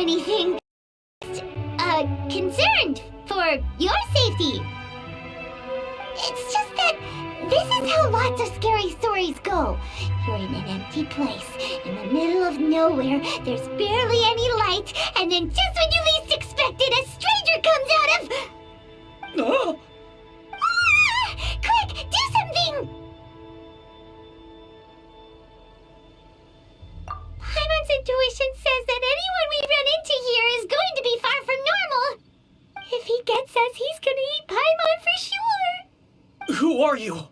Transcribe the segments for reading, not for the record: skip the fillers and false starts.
anything. Concerned for your safety. It's just that this is how lots of scary stories go. You're in an empty place, in the middle of nowhere, there's barely any light, and then just when you least expect it, a stranger comes out of... Oh. Quick, do something! Paimon's intuition says that anyone we run into here is going to be far from normal. If he gets us, he's gonna eat Paimon for sure. Who are you?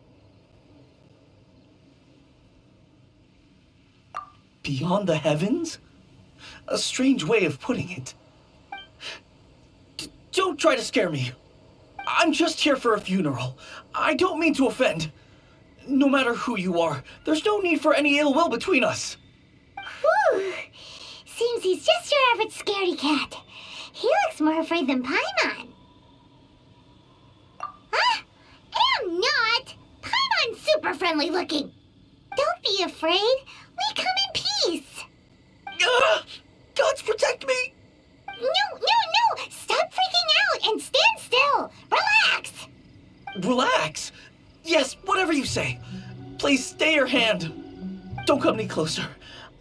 Beyond the heavens? A strange way of putting it. Don't try to scare me. I'm just here for a funeral. I don't mean to offend. No matter who you are, there's no need for any ill will between us. Whew. Seems he's just your average scaredy cat. He looks more afraid than Paimon. Huh? I'm not! Paimon's super friendly looking. Don't be afraid. We come in peace. Gods protect me! No! Stop freaking out and stand still. Relax. Relax. Yes, whatever you say. Please stay your hand. Don't come any closer.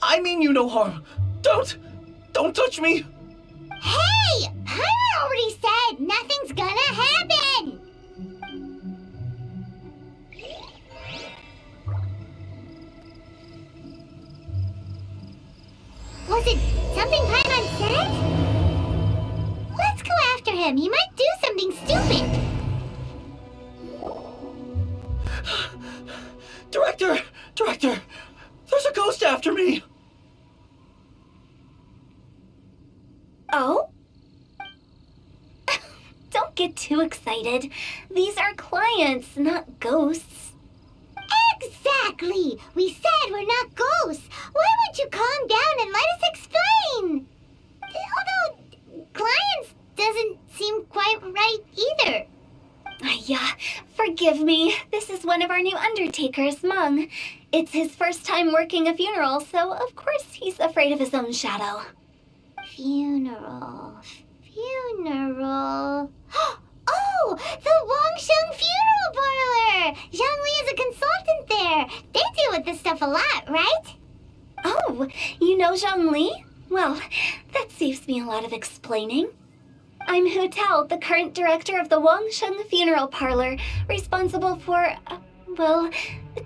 I mean you no harm. Don't touch me. Hey! Paimon already said nothing's gonna happen! Was it something Paimon said? Let's go after him. He might do something stupid. Director! There's a ghost after me! Oh? Don't get too excited. These are clients, not ghosts. Exactly! We said we're not ghosts. Why won't you calm down and let us explain? Although, clients doesn't seem quite right either. Yeah, forgive me. This is one of our new undertakers, Mung. It's his first time working a funeral, so of course he's afraid of his own shadow. Funeral. Oh! The Wangsheng Funeral Parlor! Zhongli is a consultant there. They deal with this stuff a lot, right? Oh, you know Zhongli? Well, that saves me a lot of explaining. I'm Hu Tao, the current director of the Wangsheng Funeral Parlor, responsible for,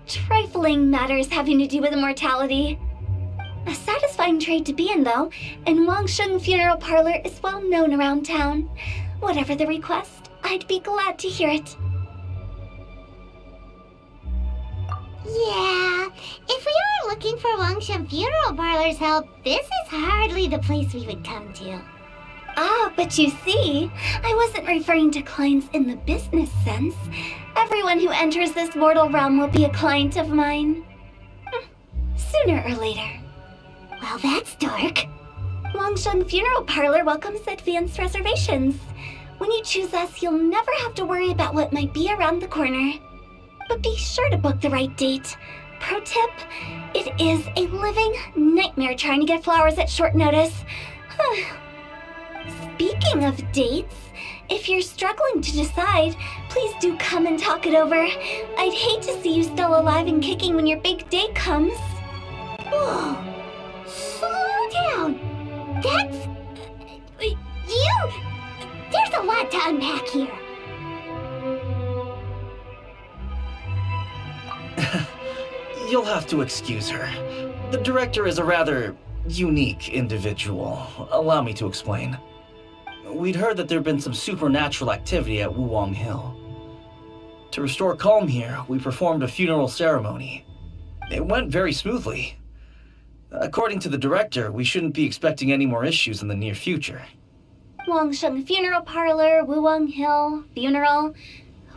trifling matters having to do with immortality. A satisfying trade to be in, though, and Wangsheng Funeral Parlor is well known around town. Whatever the request, I'd be glad to hear it. Yeah, if we were looking for Wangsheng Funeral Parlor's help, this is hardly the place we would come to. Ah, but you see, I wasn't referring to clients in the business sense. Everyone who enters this mortal realm will be a client of mine. Sooner or later. Well, that's dark. Wangsheng Funeral Parlor welcomes advanced reservations. When you choose us, you'll never have to worry about what might be around the corner. But be sure to book the right date. Pro tip, it is a living nightmare trying to get flowers at short notice. Speaking of dates, if you're struggling to decide, please do come and talk it over. I'd hate to see you still alive and kicking when your big day comes. Whoa! Slow down! That's... There's a lot to unpack here. You'll have to excuse her. The director is a rather unique individual. Allow me to explain. We'd heard that there'd been some supernatural activity at Wuwang Hill. To restore calm here, we performed a funeral ceremony. It went very smoothly. According to the director, we shouldn't be expecting any more issues in the near future. Wangsheng Funeral Parlor, Wuwang Hill, funeral.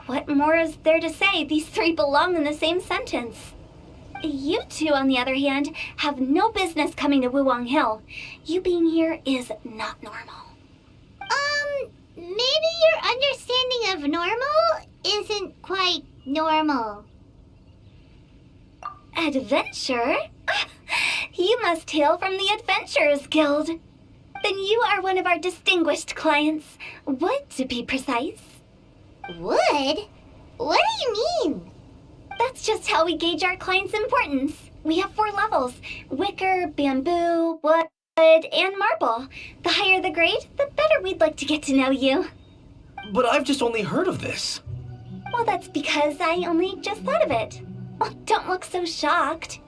What more is there to say? These three belong in the same sentence. You two, on the other hand, have no business coming to Wuwang Hill. You being here is not normal. Maybe your understanding of normal isn't quite normal. Adventure? You must hail from the Adventurers Guild. Then you are one of our distinguished clients. Wood, to be precise. Wood? What do you mean? That's just how we gauge our clients' importance. We have 4 levels: wicker, bamboo, wood, and marble. The higher the grade, the better we'd like to get to know you. But I've just only heard of this. Well, that's because I only just thought of it. Oh, don't look so shocked.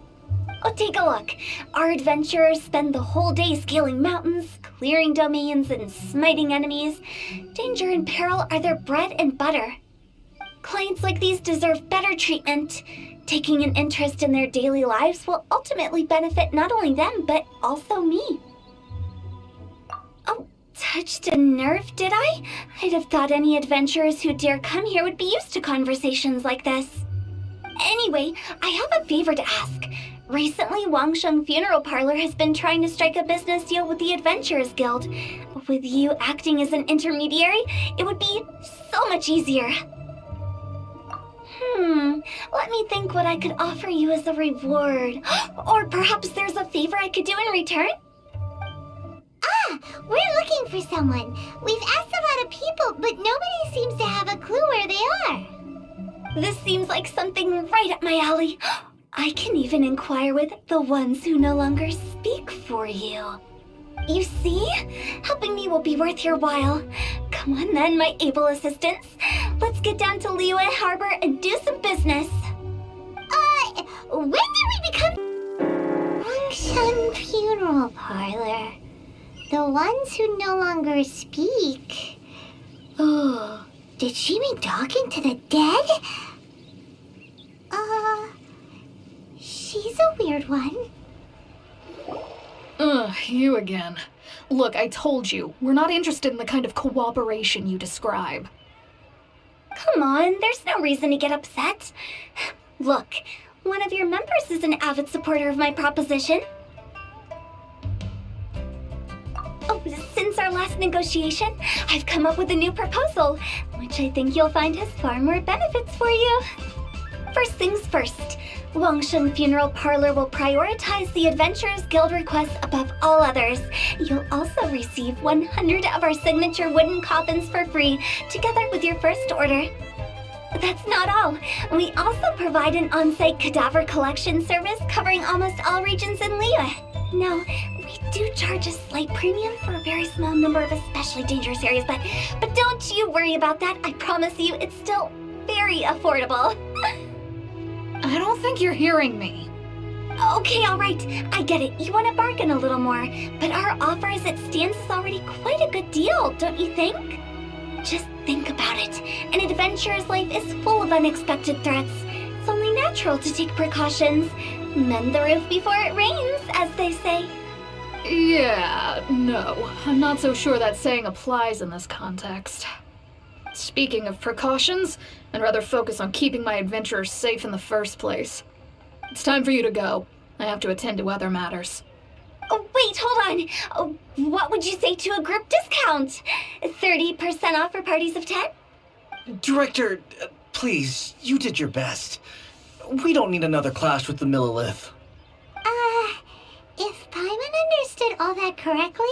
Oh, take a look. Our adventurers spend the whole day scaling mountains, clearing domains, and smiting enemies. Danger and peril are their bread and butter. Clients like these deserve better treatment. Taking an interest in their daily lives will ultimately benefit not only them, but also me. Oh, touched a nerve, did I? I'd have thought any adventurers who dare come here would be used to conversations like this. Anyway, I have a favor to ask. Recently, Wangsheng Funeral Parlor has been trying to strike a business deal with the Adventurers Guild. With you acting as an intermediary, it would be so much easier. Let me think what I could offer you as a reward. Or perhaps there's a favor I could do in return? Ah, we're looking for someone. We've asked a lot of people, but nobody seems to have a clue where they are. This seems like something right up my alley. I can even inquire with the ones who no longer speak for you. You see? Helping me will be worth your while. Come on then, my able assistants. Let's get down to Liyue Harbor and do some business. When did we become Wangsheng Funeral Parlor? The ones who no longer speak. Oh, did she mean talking to the dead? She's a weird one. You again. Look, I told you, we're not interested in the kind of cooperation you describe. Come on, there's no reason to get upset. Look, one of your members is an avid supporter of my proposition. Oh, since our last negotiation, I've come up with a new proposal, which I think you'll find has far more benefits for you. First things first, Wangsheng Funeral Parlor will prioritize the Adventurers Guild requests above all others. You'll also receive 100 of our signature wooden coffins for free, together with your first order. That's not all. We also provide an on-site cadaver collection service covering almost all regions in Liyue. Now, we do charge a slight premium for a very small number of especially dangerous areas, but don't you worry about that. I promise you, it's still very affordable. I don't think you're hearing me. Okay, all right. I get it. You want to bargain a little more, but our offer as it stands is already quite a good deal, don't you think? Just think about it. An adventurer's life is full of unexpected threats. It's only natural to take precautions. Mend the roof before it rains, as they say. Yeah, no. I'm not so sure that saying applies in this context. Speaking of precautions, I'd rather focus on keeping my adventurers safe in the first place. It's time for you to go. I have to attend to other matters. Oh, wait, hold on. Oh, what would you say to a group discount? 30% off for parties of 10? Director, please, you did your best. We don't need another clash with the Millilith. If Paimon understood all that correctly,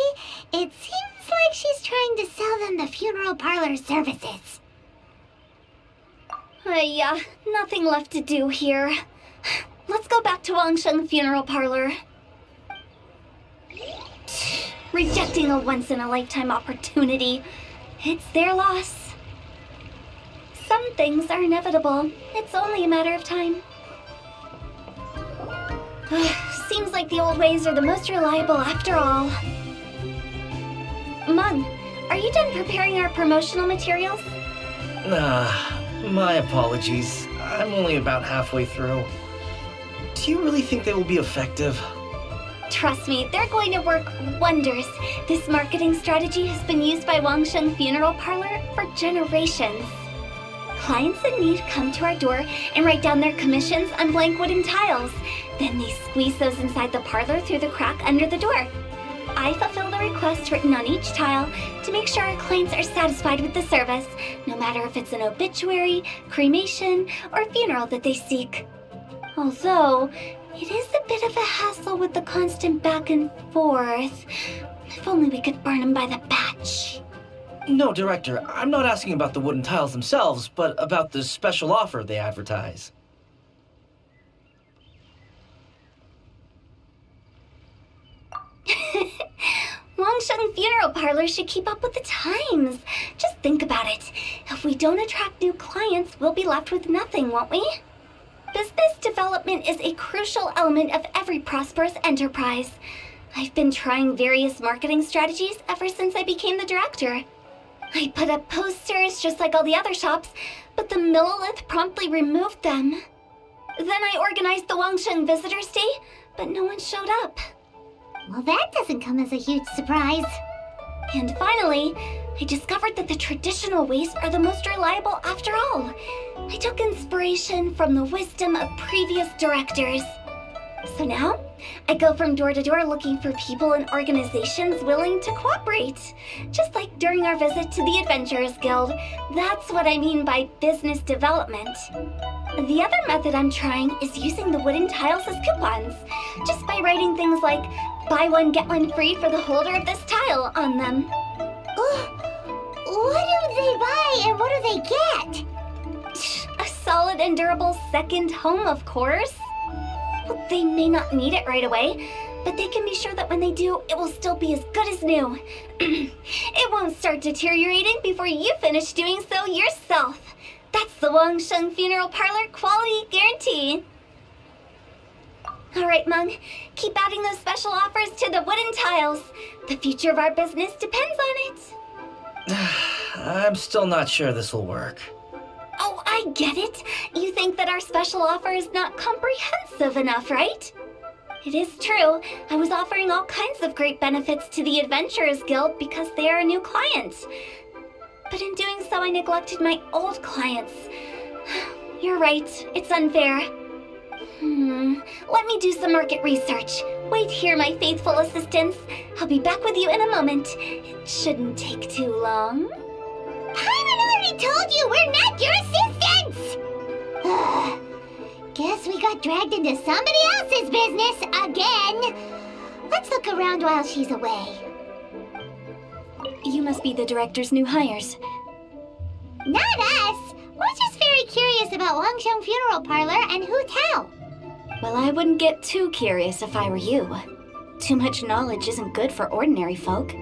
it seems like she's trying to sell them the funeral parlor services. Nothing left to do here. Let's go back to Wangsheng Funeral Parlor. Rejecting a once-in-a-lifetime opportunity. It's their loss. Some things are inevitable. It's only a matter of time. Seems like the old ways are the most reliable after all. Mung, are you done preparing our promotional materials? My apologies. I'm only about halfway through. Do you really think they will be effective? Trust me, they're going to work wonders. This marketing strategy has been used by Wangsheng Funeral Parlor for generations. Clients in need come to our door and write down their commissions on blank wooden tiles. Then they squeeze those inside the parlor through the crack under the door. I fulfill the request written on each tile to make sure our clients are satisfied with the service, no matter if it's an obituary, cremation, or funeral that they seek. Although, it is a bit of a hassle with the constant back and forth. If only we could burn them by the batch. No, Director, I'm not asking about the wooden tiles themselves, but about the special offer they advertise. Wangsheng Funeral Parlor should keep up with the times. Just think about it. If we don't attract new clients, we'll be left with nothing, won't we? Business development is a crucial element of every prosperous enterprise. I've been trying various marketing strategies ever since I became the director. I put up posters just like all the other shops, but the Millilith promptly removed them. Then I organized the Wangsheng Visitors Day, but no one showed up. Well, that doesn't come as a huge surprise. And finally, I discovered that the traditional ways are the most reliable after all. I took inspiration from the wisdom of previous directors. So now, I go from door to door looking for people and organizations willing to cooperate. Just like during our visit to the Adventurers Guild. That's what I mean by business development. The other method I'm trying is using the wooden tiles as coupons. Just by writing things like, buy one, get one free for the holder of this tile on them. What do they buy and what do they get? A solid and durable second home, of course. Well, they may not need it right away, but they can be sure that when they do, it will still be as good as new. It won't start deteriorating before you finish doing so yourself. That's the Wangsheng Funeral Parlor quality guarantee. All right, Mung, keep adding those special offers to the wooden tiles. The future of our business depends on it. I'm still not sure this will work. Oh, I get it. You think that our special offer is not comprehensive enough, right? It is true. I was offering all kinds of great benefits to the Adventurers Guild because they are a new client. But in doing so, I neglected my old clients. You're right. It's unfair. Let me do some market research. Wait here, my faithful assistants. I'll be back with you in a moment. It shouldn't take too long. Paimon already told you we're not your assistants! Guess we got dragged into somebody else's business again. Let's look around while she's away. You must be the director's new hires. Not us! We're just very curious about Wangsheng Funeral Parlor and Hu Tao. Well, I wouldn't get too curious if I were you. Too much knowledge isn't good for ordinary folk.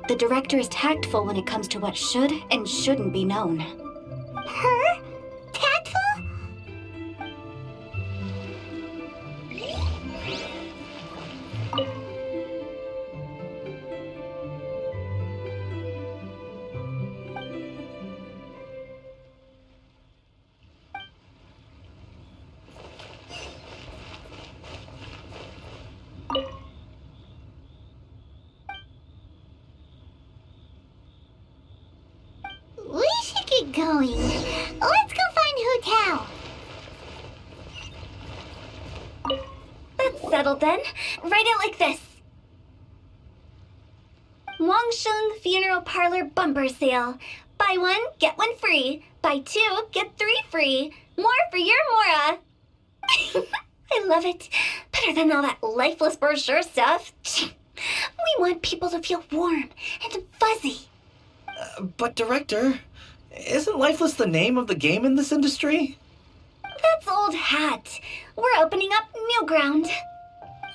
The director is tactful when it comes to what should and shouldn't be known. Her? Tactful? We should get going. Let's go find Hu Tao. That's settled then. Write it like this. Wangsheng Funeral Parlor Bumper Sale. Buy one, get one free. Buy two, get three free. More for your Mora. I love it. Better than all that lifeless brochure stuff. We want people to feel warm and fuzzy. But Director, isn't Lifeless the name of the game in this industry? That's old hat. We're opening up new ground.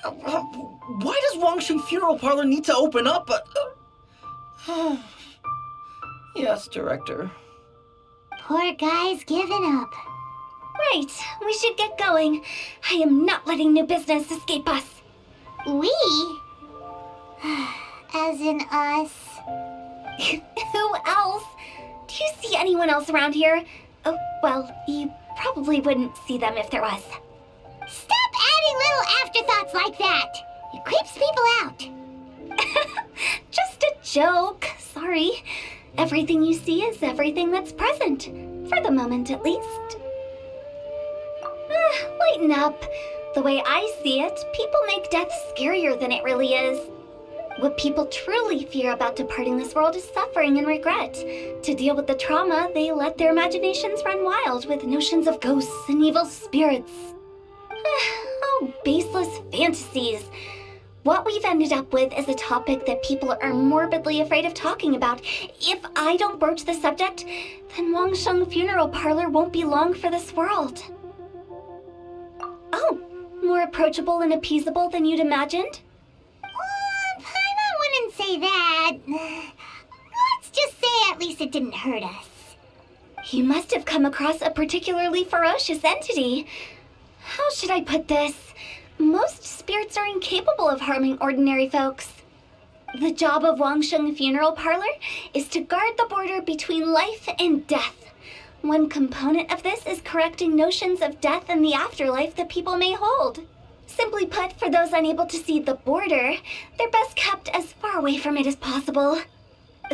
Why does Wangsheng Funeral Parlor need to open up? Yes, Director. Poor guy's given up. Right, we should get going. I am not letting new business escape us. We? As in us. Who else? Do you see anyone else around here? Oh, well, you probably wouldn't see them if there was. Stop adding little afterthoughts like that. It creeps people out. Just a joke. Sorry. Everything you see is everything that's present. For the moment, at least. Lighten up. The way I see it, people make death scarier than it really is. What people truly fear about departing this world is suffering and regret. To deal with the trauma, they let their imaginations run wild with notions of ghosts and evil spirits. Oh, baseless fantasies. What we've ended up with is a topic that people are morbidly afraid of talking about. If I don't broach the subject, then Wangsheng Funeral Parlor won't be long for this world. Oh, more approachable and appeasable than you'd imagined? Paimon wouldn't say that. Let's just say at least it didn't hurt us. You must have come across a particularly ferocious entity. How should I put this? Most spirits are incapable of harming ordinary folks. The job of Wangsheng Funeral Parlor is to guard the border between life and death. One component of this is correcting notions of death and the afterlife that people may hold. Simply put, for those unable to see the border, they're best kept as far away from it as possible.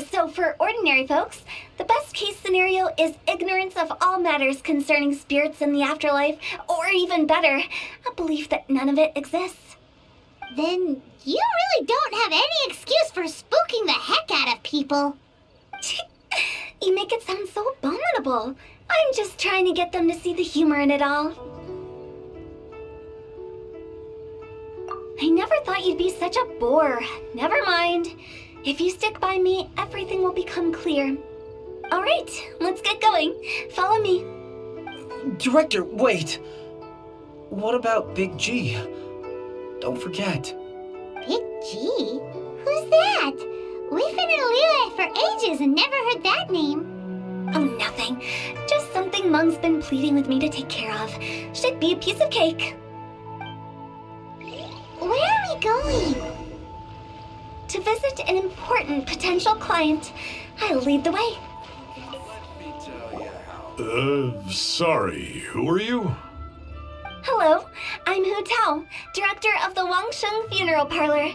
So for ordinary folks, the best case scenario is ignorance of all matters concerning spirits and the afterlife, or even better, a belief that none of it exists. Then you really don't have any excuse for spooking the heck out of people. You make it sound so abominable. I'm just trying to get them to see the humor in it all. I never thought you'd be such a bore. Never mind. If you stick by me, everything will become clear. All right, let's get going. Follow me. Director, wait! What about Big G? Don't forget. Big G? Who's that? We've been in Liyue for ages and never heard that name. Oh, nothing. Just something Mung's been pleading with me to take care of. Should be a piece of cake. Where are we going? To visit an important potential client. I'll lead the way. Sorry, who are you? Hello, I'm Hu Tao, director of the Wangsheng Funeral Parlor.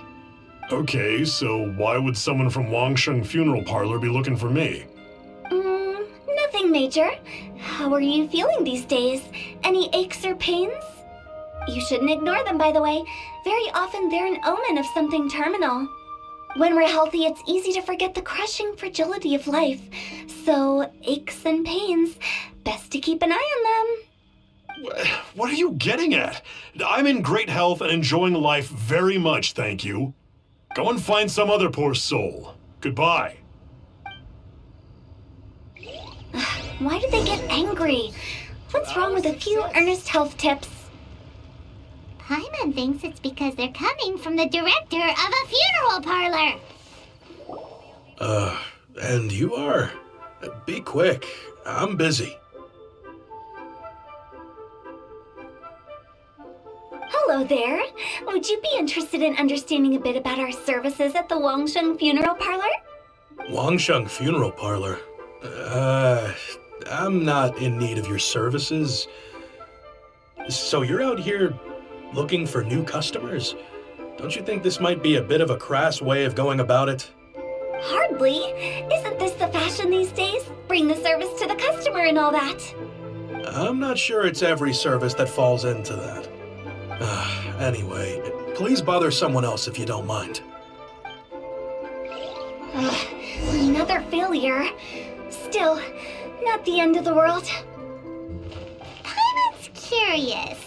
Okay, so why would someone from Wangsheng Funeral Parlor be looking for me? Nothing major. How are you feeling these days? Any aches or pains? You shouldn't ignore them, by the way. Very often they're an omen of something terminal. When we're healthy, it's easy to forget the crushing fragility of life. So, aches and pains, best to keep an eye on them. What are you getting at? I'm in great health and enjoying life very much, thank you. Go and find some other poor soul. Goodbye. Why did they get angry? What's wrong with a few earnest health tips? Paimon thinks it's because they're coming from the director of a funeral parlor. And you are? Be quick. I'm busy. Hello there. Would you be interested in understanding a bit about our services at the Wangsheng Funeral Parlor? Wangsheng Funeral Parlor? I'm not in need of your services. So you're out here looking for new customers? Don't you think this might be a bit of a crass way of going about it? Hardly. Isn't this the fashion these days? Bring the service to the customer and all that. I'm not sure it's every service that falls into that. Anyway, please bother someone else if you don't mind. Another failure. Still, not the end of the world. Paimon's curious.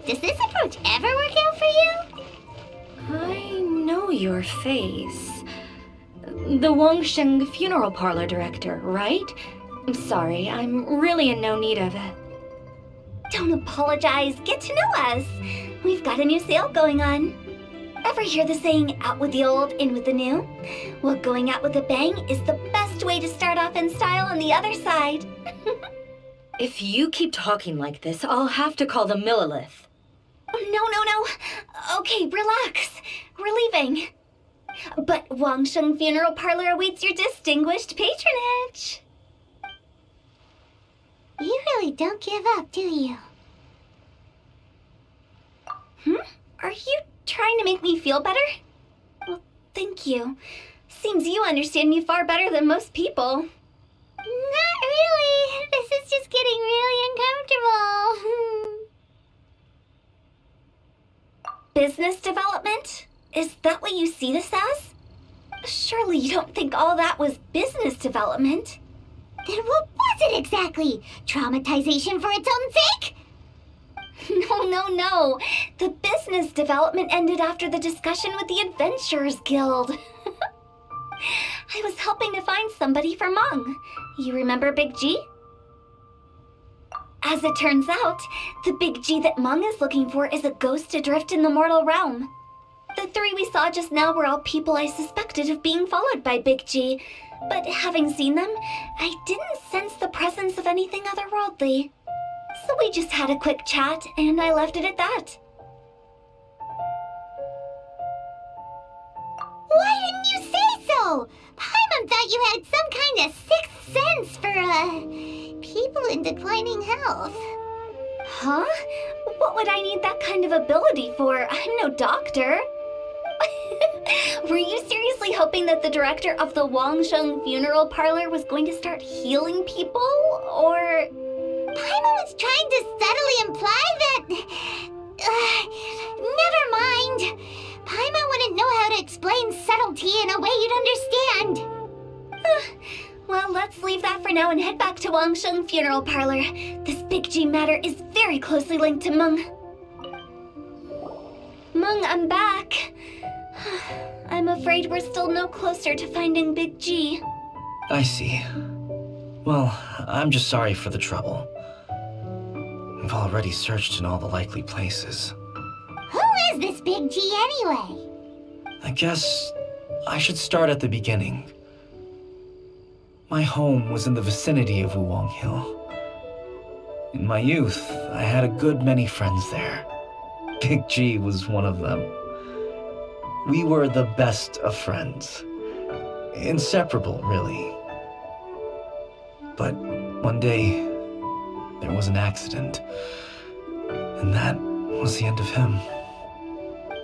Does this approach ever work out for you? I know your face. The Wangsheng Funeral Parlor director, right? I'm sorry, I'm really in no need of it. Don't apologize. Get to know us. We've got a new sale going on. Ever hear the saying, out with the old, in with the new? Well, going out with a bang is the best way to start off in style on the other side. If you keep talking like this, I'll have to call the Millilith. No. Okay, relax. We're leaving. But Wangsheng Funeral Parlor awaits your distinguished patronage. You really don't give up, do you? Are you trying to make me feel better? Well, thank you. Seems you understand me far better than most people. Not really. This is just getting really uncomfortable. Business development? Is that what you see this as? Surely you don't think all that was business development. Then what was it exactly? Traumatization for its own sake? No. The business development ended after the discussion with the Adventurers Guild. I was helping to find somebody for Mung. You remember Big G? As it turns out, the Big G that Mung is looking for is a ghost adrift in the mortal realm. The three we saw just now were all people I suspected of being followed by Big G, but having seen them, I didn't sense the presence of anything otherworldly. So we just had a quick chat, and I left it at that. Why didn't you say so? Paimon thought you had some kind of sixth sense for, people in declining health. Huh? What would I need that kind of ability for? I'm no doctor. Were you seriously hoping that the director of the Wangsheng Funeral Parlor was going to start healing people? Or... Paimon was trying to subtly imply that... never mind. Paimon wouldn't know how to explain subtlety in a way you'd understand. Well, let's leave that for now and head back to Wangsheng Funeral Parlor. This Big G matter is very closely linked to Mung. Mung, I'm back. I'm afraid we're still no closer to finding Big G. I see. Well, I'm just sorry for the trouble. We've already searched in all the likely places. Who is this Big G anyway? I guess I should start at the beginning. My home was in the vicinity of Wuwang Hill. In my youth, I had a good many friends there. Big G was one of them. We were the best of friends. Inseparable, really. But one day, there was an accident. And that was the end of him.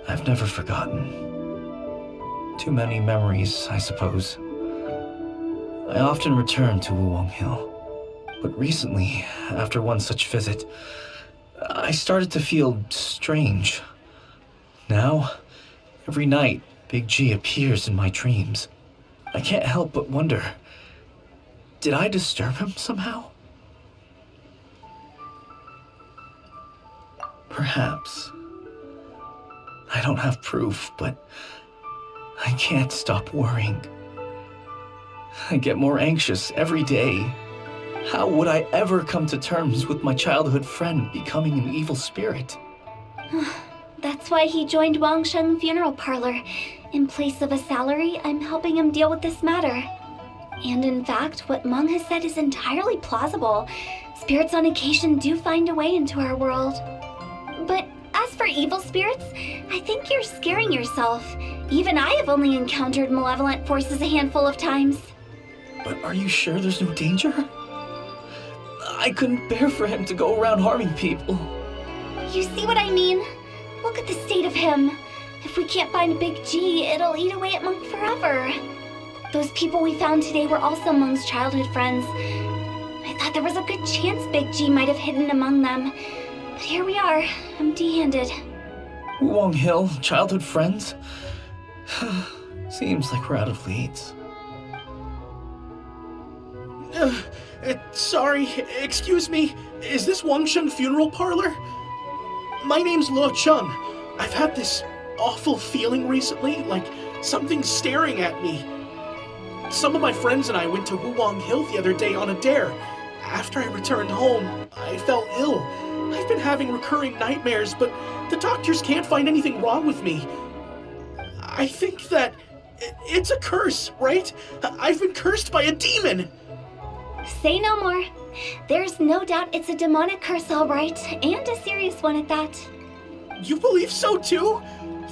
I've never forgotten. Too many memories, I suppose. I often return to Wuwang Hill. But recently, after one such visit, I started to feel strange. Now, every night, Big G appears in my dreams. I can't help but wonder, did I disturb him somehow? Perhaps. I don't have proof, but I can't stop worrying. I get more anxious every day. How would I ever come to terms with my childhood friend becoming an evil spirit? That's why he joined Wangsheng Funeral Parlor. In place of a salary, I'm helping him deal with this matter. And in fact, what Mung has said is entirely plausible. Spirits on occasion do find a way into our world. But as for evil spirits, I think you're scaring yourself. Even I have only encountered malevolent forces a handful of times. But are you sure there's no danger? I couldn't bear for him to go around harming people. You see what I mean? Look at the state of him. If we can't find Big G, it'll eat away at Mung forever. Those people we found today were also Mung's childhood friends. I thought there was a good chance Big G might have hidden among them. But here we are, empty-handed. Wuwang Hill, childhood friends? Seems like we're out of leads. Sorry, excuse me. Is this Wangsheng Funeral Parlor? My name's Luo Chun. I've had this awful feeling recently, like something's staring at me. Some of my friends and I went to Wuwang Hill the other day on a dare. After I returned home, I fell ill. I've been having recurring nightmares, but the doctors can't find anything wrong with me. I think that it's a curse, right? I've been cursed by a demon. Say no more. There's no doubt it's a demonic curse, all right, and a serious one at that. You believe so too?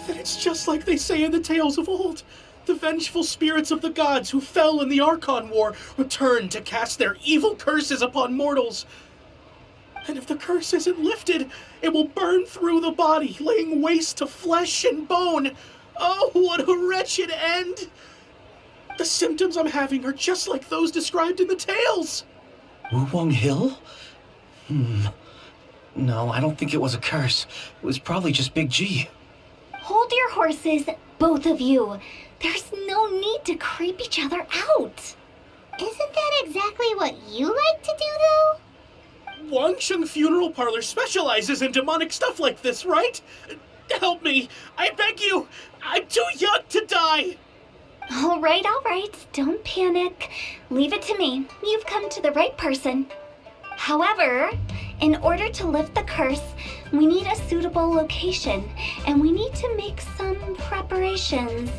Then it's just like they say in the tales of old. The vengeful spirits of the gods who fell in the Archon War return to cast their evil curses upon mortals. And if the curse isn't lifted, it will burn through the body, laying waste to flesh and bone. Oh, what a wretched end! The symptoms I'm having are just like those described in the tales. Wuwang Hill? No, I don't think it was a curse. It was probably just Big G. Hold your horses, both of you. There's no need to creep each other out. Isn't that exactly what you like to do, though? Wangsheng Funeral Parlor specializes in demonic stuff like this, right? Help me! I beg you! I'm too young to die! All right. Don't panic. Leave it to me. You've come to the right person. However, in order to lift the curse, we need a suitable location, and we need to make some preparations.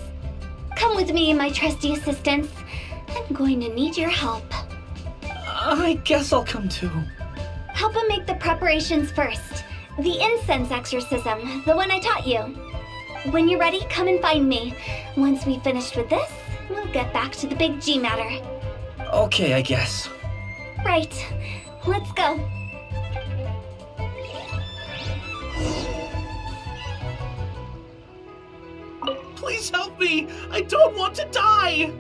Come with me, my trusty assistants. I'm going to need your help. I guess I'll come too. Help him make the preparations first. The incense exorcism, the one I taught you. When you're ready, come and find me. Once we've finished with this, we'll get back to the big G matter. Okay, I guess. Right. Let's go. Please help me! I don't want to die!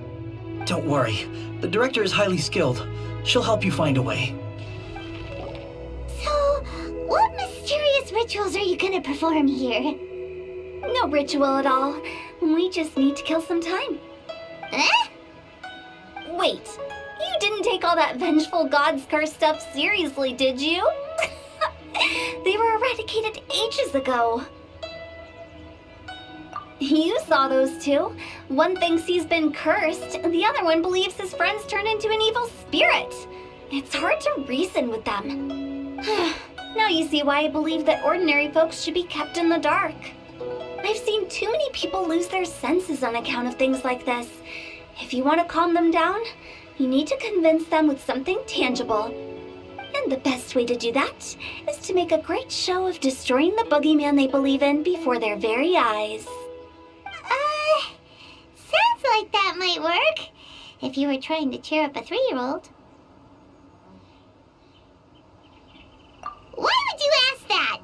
Don't worry. The director is highly skilled. She'll help you find a way. So, what mysterious rituals are you gonna perform here? No ritual at all. We just need to kill some time. Eh? Wait, you didn't take all that vengeful God's curse stuff seriously, did you? They were eradicated ages ago. You saw those two. One thinks he's been cursed, the other one believes his friends turned into an evil spirit. It's hard to reason with them. Now you see why I believe that ordinary folks should be kept in the dark. I've seen too many people lose their senses on account of things like this. If you want to calm them down, you need to convince them with something tangible. And the best way to do that is to make a great show of destroying the boogeyman they believe in before their very eyes. Sounds like that might work. If you were trying to cheer up a 3-year-old. Why would you ask that?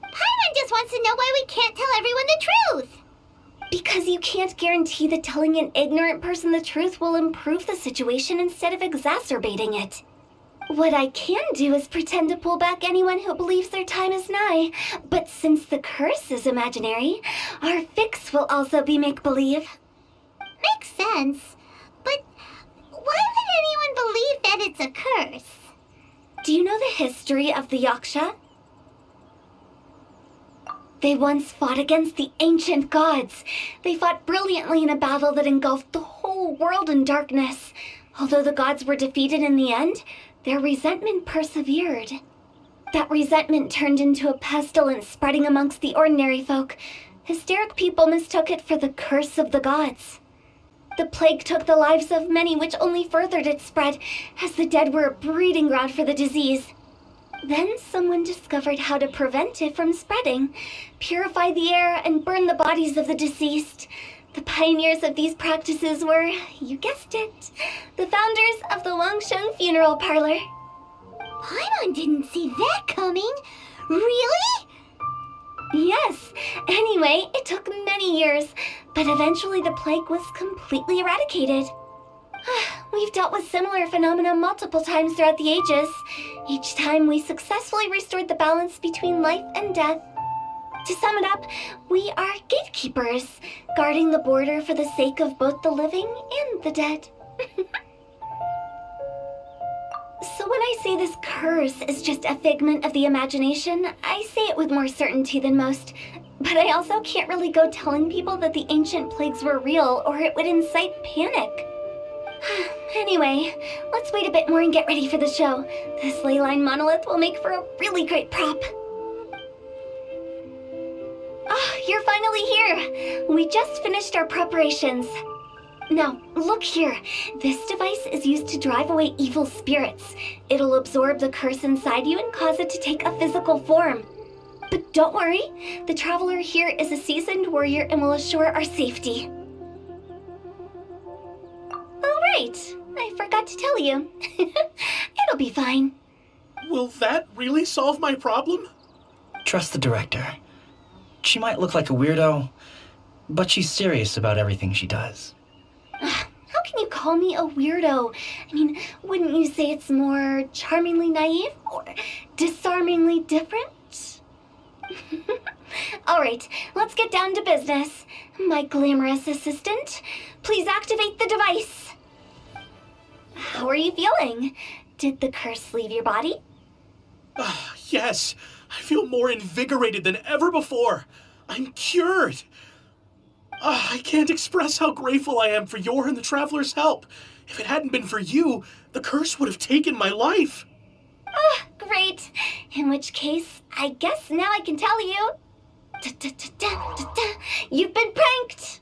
Paimon just wants to know why we can't tell everyone the truth. Because you can't guarantee that telling an ignorant person the truth will improve the situation instead of exacerbating it. What I can do is pretend to pull back anyone who believes their time is nigh. But since the curse is imaginary, our fix will also be make-believe. Makes sense. But why would anyone believe that it's a curse? Do you know the history of the Yaksha? They once fought against the ancient gods. They fought brilliantly in a battle that engulfed the whole world in darkness. Although the gods were defeated in the end, their resentment persevered. That resentment turned into a pestilence spreading amongst the ordinary folk. Hysteric people mistook it for the curse of the gods. The plague took the lives of many, which only furthered its spread, as the dead were a breeding ground for the disease. Then someone discovered how to prevent it from spreading, purify the air, and burn the bodies of the deceased. The pioneers of these practices were, you guessed it, the founders of the Wangsheng Funeral Parlor. Paimon didn't see that coming. Really? Yes. Anyway, it took many years, but eventually the plague was completely eradicated. We've dealt with similar phenomena multiple times throughout the ages. Each time we successfully restored the balance between life and death. To sum it up, we are gatekeepers, guarding the border for the sake of both the living and the dead. So when I say this curse is just a figment of the imagination, I say it with more certainty than most. But I also can't really go telling people that the ancient plagues were real, or it would incite panic. Anyway, let's wait a bit more and get ready for the show. This leyline monolith will make for a really great prop. Oh, you're finally here! We just finished our preparations. Now, look here. This device is used to drive away evil spirits. It'll absorb the curse inside you and cause it to take a physical form. But don't worry, the traveler here is a seasoned warrior and will assure our safety. Oh, right. I forgot to tell you. It'll be fine. Will that really solve my problem? Trust the director. She might look like a weirdo, but she's serious about everything she does. How can you call me a weirdo? I mean, wouldn't you say it's more charmingly naive or disarmingly different? All right, let's get down to business. My glamorous assistant, please activate the device. How are you feeling? Did the curse leave your body? Ah, yes, I feel more invigorated than ever before. I'm cured. Ah, I can't express how grateful I am for your and the Traveler's help. If it hadn't been for you, the curse would have taken my life. Great. In which case, I guess now I can tell you. Da-da-da-da-da-da. You've been pranked!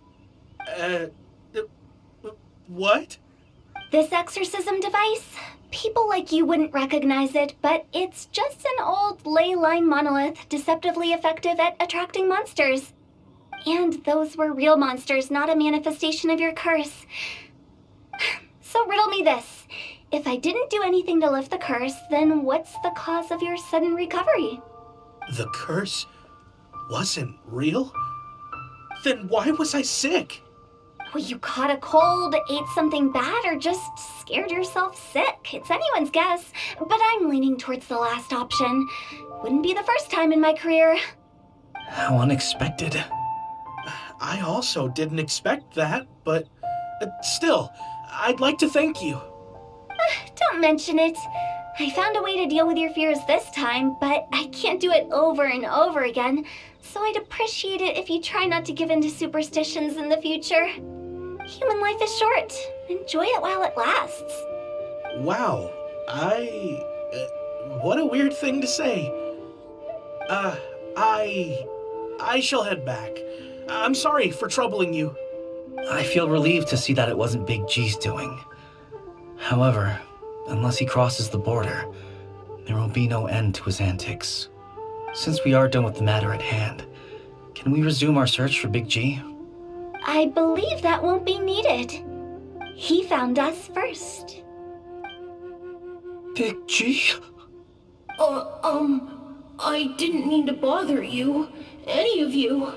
What? This exorcism device, people like you wouldn't recognize it, but it's just an old ley line monolith deceptively effective at attracting monsters. And those were real monsters, not a manifestation of your curse. So riddle me this. If I didn't do anything to lift the curse, then what's the cause of your sudden recovery? The curse wasn't real? Then why was I sick? Well, you caught a cold, ate something bad, or just scared yourself sick. It's anyone's guess, but I'm leaning towards the last option. Wouldn't be the first time in my career. How unexpected. I also didn't expect that, but still, I'd like to thank you. Don't mention it. I found a way to deal with your fears this time, but I can't do it over and over again, so I'd appreciate it if you try not to give in to superstitions in the future. Human life is short. Enjoy it while it lasts. Wow, what a weird thing to say. I shall head back. I'm sorry for troubling you. I feel relieved to see that it wasn't Big G's doing. However, unless he crosses the border, there will be no end to his antics. Since we are done with the matter at hand, can we resume our search for Big G? I believe that won't be needed. He found us first. Big G? I didn't mean to bother you. Any of you.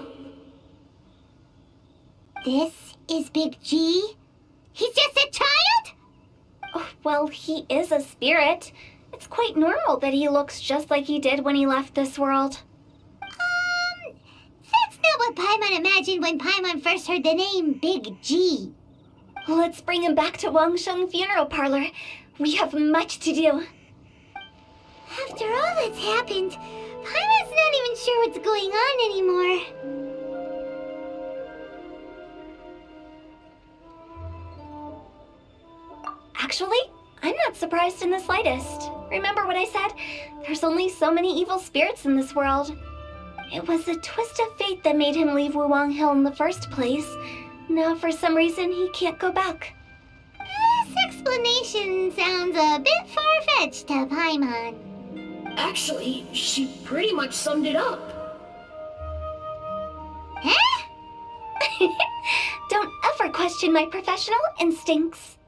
This is Big G? He's just a child? Oh, well, he is a spirit. It's quite normal that he looks just like he did when he left this world. That's not what Paimon imagined when Paimon first heard the name Big G. Let's bring him back to Wangsheng Funeral Parlor. We have much to do. After all that's happened, Paimon's not even sure what's going on anymore. Actually, I'm not surprised in the slightest. Remember what I said? There's only so many evil spirits in this world. It was a twist of fate that made him leave Wuwang Hill in the first place. Now, for some reason, he can't go back. This explanation sounds a bit far-fetched to Paimon. Actually, she pretty much summed it up. Huh? Don't ever question my professional instincts.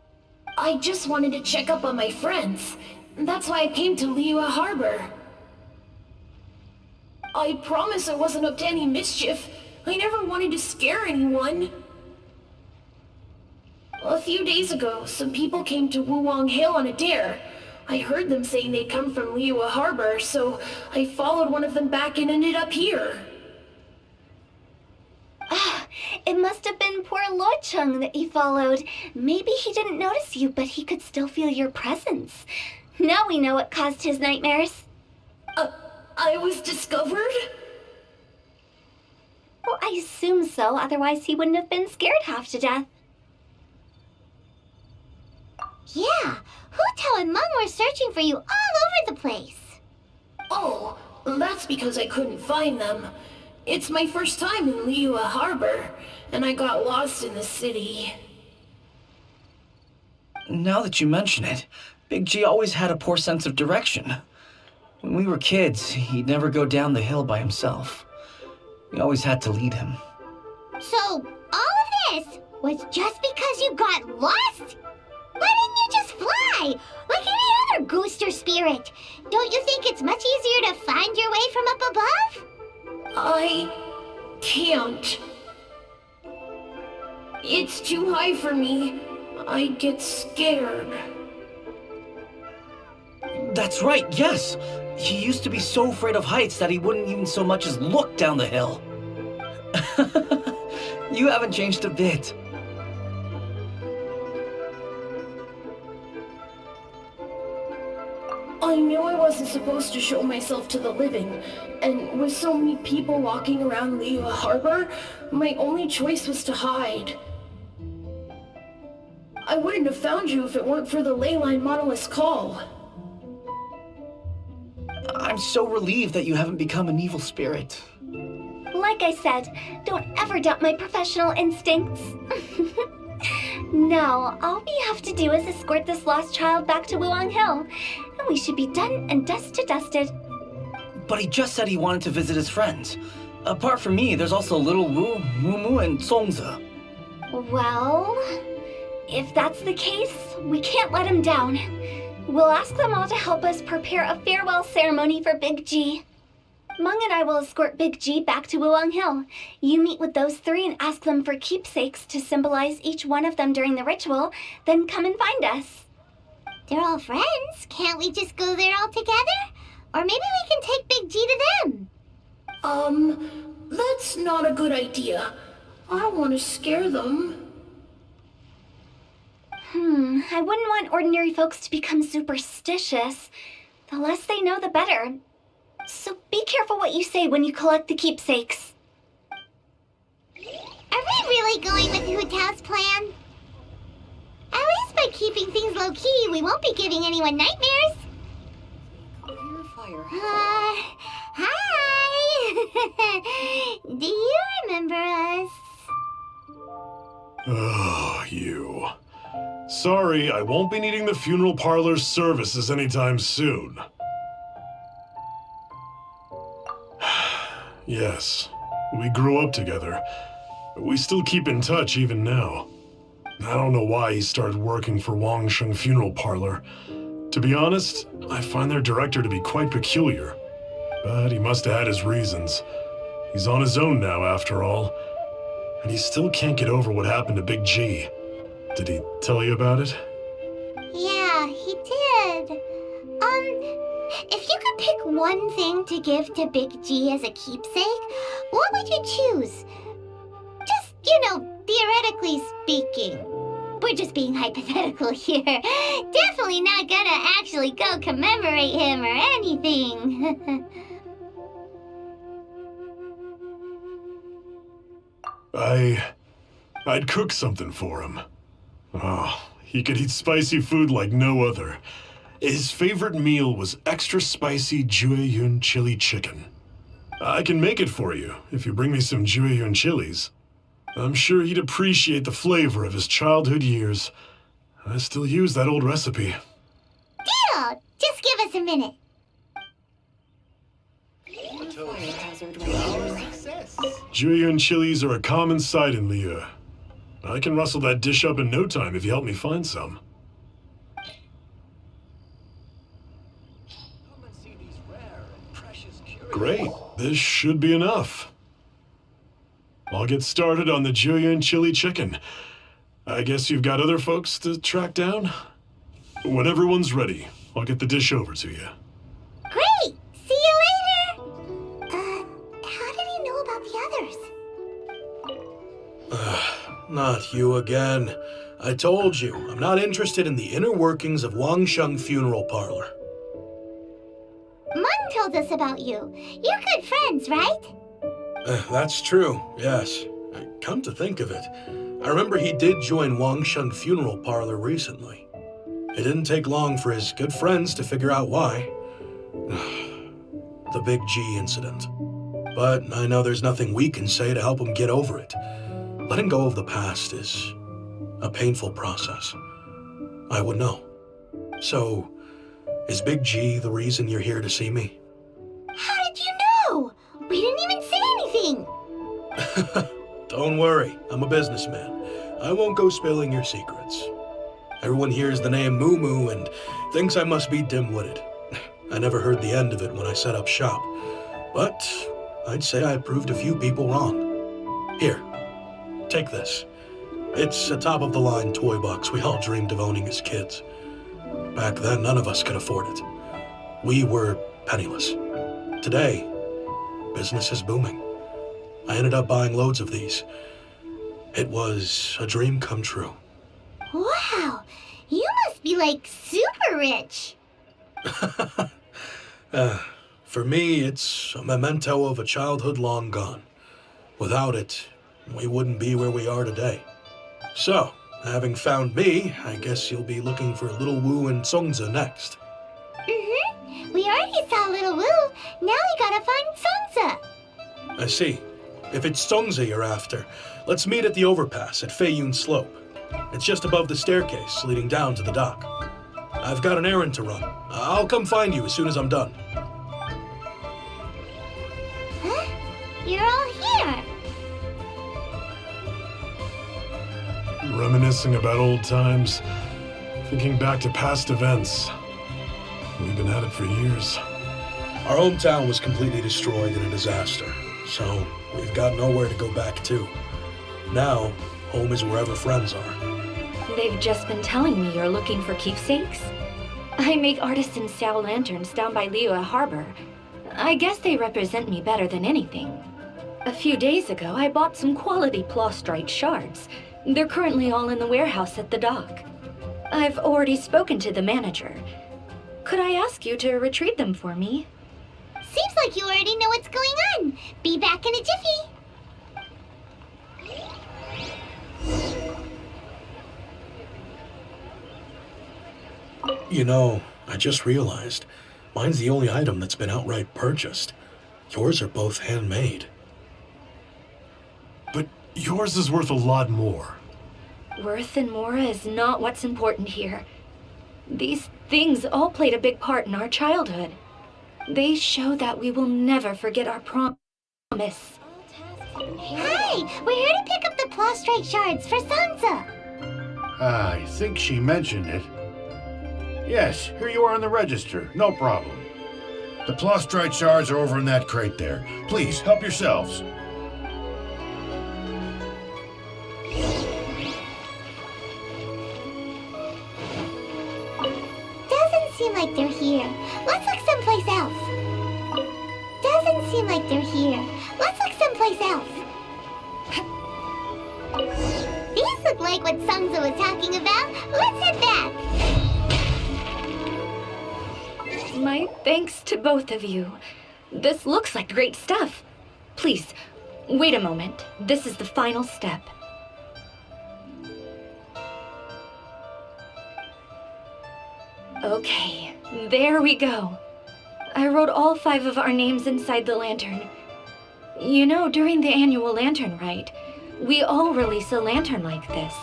I just wanted to check up on my friends. That's why I came to Liyue Harbor. I promise I wasn't up to any mischief. I never wanted to scare anyone. A few days ago, some people came to Wuwang Hill on a dare. I heard them saying they'd come from Liyue Harbor, so I followed one of them back and ended up here. It must have been poor Luocheng that you followed. Maybe he didn't notice you, but he could still feel your presence. Now we know what caused his nightmares. I was discovered? Well, I assume so, otherwise he wouldn't have been scared half to death. Yeah, Hu and Meng were searching for you all over the place. Oh, that's because I couldn't find them. It's my first time in Liyue Harbor, and I got lost in the city. Now that you mention it, Big G always had a poor sense of direction. When we were kids, he'd never go down the hill by himself. We always had to lead him. So, all of this was just because you got lost? Why didn't you just fly? Like any other ghost or spirit? Don't you think it's much easier to find your way from up above? I can't. It's too high for me. I get scared. That's right, yes! He used to be so afraid of heights that he wouldn't even so much as look down the hill. You haven't changed a bit. I knew I wasn't supposed to show myself to the living, and with so many people walking around Liyue Harbor, my only choice was to hide. I wouldn't have found you if it weren't for the Leyline Monolith's call. I'm so relieved that you haven't become an evil spirit. Like I said, don't ever doubt my professional instincts. Now, all we have to do is escort this lost child back to Wuong Hill, and we should be done and dust to dusted. But he just said he wanted to visit his friends. Apart from me, there's also Little Wu, Mumu, and Songza. Well, if that's the case, we can't let him down. We'll ask them all to help us prepare a farewell ceremony for Big G. Mung and I will escort Big G back to Wuong Hill. You meet with those three and ask them for keepsakes to symbolize each one of them during the ritual, then come and find us. They're all friends. Can't we just go there all together? Or maybe we can take Big G to them. That's not a good idea. I don't want to scare them. I wouldn't want ordinary folks to become superstitious. The less they know, the better. So be careful what you say when you collect the keepsakes. Are we really going with Hu Tao's plan? At least by keeping things low-key, we won't be giving anyone nightmares. Hi! Do you remember us? Oh, you. Sorry, I won't be needing the funeral parlor's services anytime soon. Yes, we grew up together. We still keep in touch even now. I don't know why he started working for Wangsheng Funeral Parlor. To be honest, I find their director to be quite peculiar. But he must have had his reasons. He's on his own now, after all. And he still can't get over what happened to Big G. Did he tell you about it? Yeah, he did. If you could pick one thing to give to Big G as a keepsake, what would you choose? Just, theoretically speaking. We're just being hypothetical here. Definitely not gonna actually go commemorate him or anything. I'd cook something for him. Oh, he could eat spicy food like no other. His favorite meal was extra spicy Jueyun chili chicken. I can make it for you if you bring me some Jueyun chilies. I'm sure he'd appreciate the flavor of his childhood years. I still use that old recipe. Deal! Just give us a minute. Jueyun chilies are a common sight in Liyue. I can rustle that dish up in no time if you help me find some. Great, this should be enough. I'll get started on the Jueyun chili chicken. I guess you've got other folks to track down? When everyone's ready, I'll get the dish over to you. Great! See you later! How did he know about the others? Not you again. I told you, I'm not interested in the inner workings of Wangsheng Funeral Parlor. Mung told us about you. You're good friends, right? That's true, yes. Come to think of it, I remember he did join Wangsheng Funeral Parlor recently. It didn't take long for his good friends to figure out why. The Big G incident. But I know there's nothing we can say to help him get over it. Letting go of the past is a painful process. I would know. So, is Big G the reason you're here to see me? How did you know? We didn't even say anything. Don't worry, I'm a businessman. I won't go spilling your secrets. Everyone hears the name Moo Moo and thinks I must be dim-witted. I never heard the end of it when I set up shop. But I'd say I proved a few people wrong. Here, take this. It's a top-of-the-line toy box we all dreamed of owning as kids. Back then, none of us could afford it. We were penniless. Today, business is booming. I ended up buying loads of these. It was a dream come true. Wow, you must be like super rich. For me, it's a memento of a childhood long gone. Without it, we wouldn't be where we are today. So, having found me, I guess you'll be looking for Little Wu and Songza next. Mm-hmm. We already saw Little Wu. Now we gotta find Songza. I see. If it's Songza you're after, let's meet at the overpass at Feiyun Slope. It's just above the staircase leading down to the dock. I've got an errand to run. I'll come find you as soon as I'm done. Huh? You're all here. Reminiscing about old times, thinking back to past events. We've been at it for years. Our hometown was completely destroyed in a disaster, so we've got nowhere to go back to. Now, home is wherever friends are. They've just been telling me you're looking for keepsakes. I make artisan sail lanterns down by Liyue Harbor. I guess they represent me better than anything. A few days ago, I bought some quality plastrite shards. They're currently all in the warehouse at the dock. I've already spoken to the manager. Could I ask you to retrieve them for me? Seems like you already know what's going on. Be back in a jiffy. You know, I just realized, mine's the only item that's been outright purchased. Yours are both handmade. But yours is worth a lot more. Worth and more is not what's important here. These things all played a big part in our childhood. They show that we will never forget our promise. Hi, we're here to pick up the plastrite shards for Sansa. I think she mentioned it. Yes, here you are on the register. No problem. The plastrite shards are over in that crate there. Please, help yourselves. Doesn't seem like they're here. Let's look someplace else. Doesn't seem like they're here. Let's look someplace else. These look like what Sungza was talking about. Let's head back. My thanks to both of you. This looks like great stuff. Please, wait a moment. This is the final step. Okay, there we go. I wrote all 5 of our names inside the lantern. You know, during the annual lantern rite, we all release a lantern like this.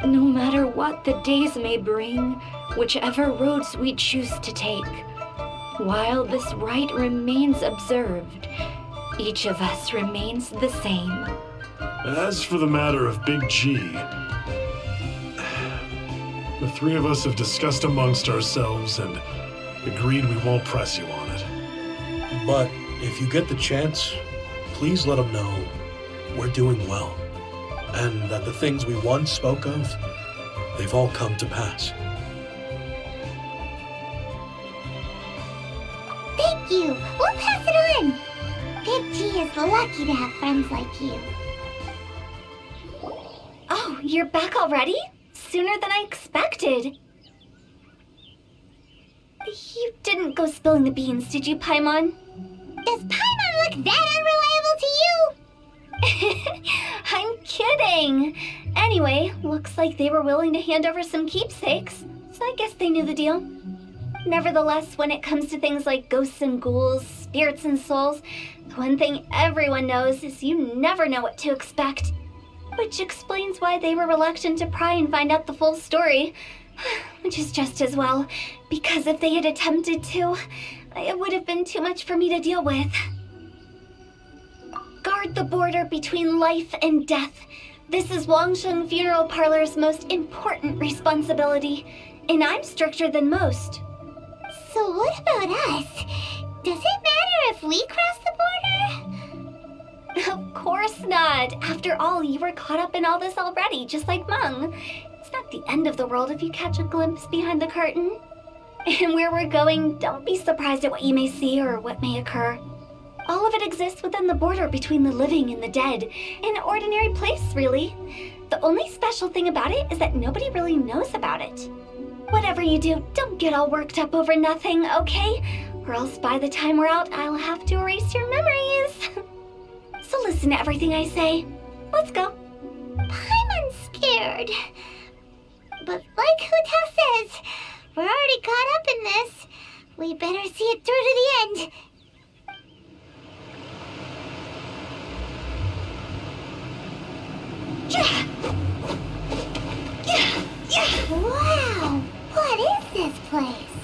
No matter what the days may bring, whichever roads we choose to take. While this rite remains observed, each of us remains the same. As for the matter of Big G, the 3 of us have discussed amongst ourselves and agreed we won't press you on it. But if you get the chance, please let them know we're doing well, and that the things we once spoke of, they've all come to pass. Thank you. We'll pass it on. Big G is lucky to have friends like you. Oh, you're back already? Sooner than I expected. You didn't go spilling the beans, did you, Paimon? Does Paimon look that unreliable to you? I'm kidding. Anyway, looks like they were willing to hand over some keepsakes, so I guess they knew the deal. Nevertheless, when it comes to things like ghosts and ghouls, spirits and souls, the one thing everyone knows is you never know what to expect. Which explains why they were reluctant to pry and find out the full story. Which is just as well, because if they had attempted to, it would have been too much for me to deal with. Guard the border between life and death. This is Wangsheng Funeral Parlor's most important responsibility, and I'm stricter than most. So what about us? Does it matter if we cross the border? Of course not. After all, you were caught up in all this already, just like Meng. It's not the end of the world if you catch a glimpse behind the curtain. And where we're going, don't be surprised at what you may see or what may occur. All of it exists within the border between the living and the dead. An ordinary place, really. The only special thing about it is that nobody really knows about it. Whatever you do, don't get all worked up over nothing, okay? Or else by the time we're out, I'll have to erase your memories. So listen to everything I say. Let's go. I'm scared. But like Huta says, we're already caught up in this. We better see it through to the end. Wow, what is this place?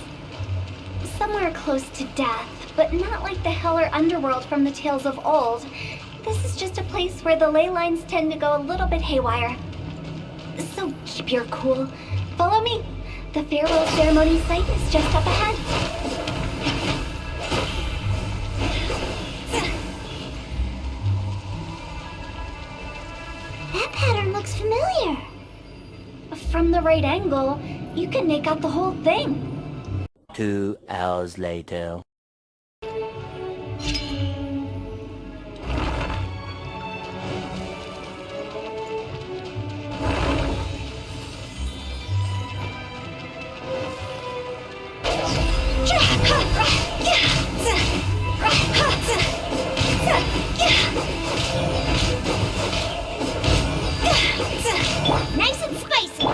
Somewhere close to death, but not like the hell or underworld from the tales of old. This is just a place where the ley lines tend to go a little bit haywire. So keep your cool. Follow me. The farewell ceremony site is just up ahead. That pattern looks familiar. From the right angle, you can make out the whole thing. 2 hours later. Nice and spicy.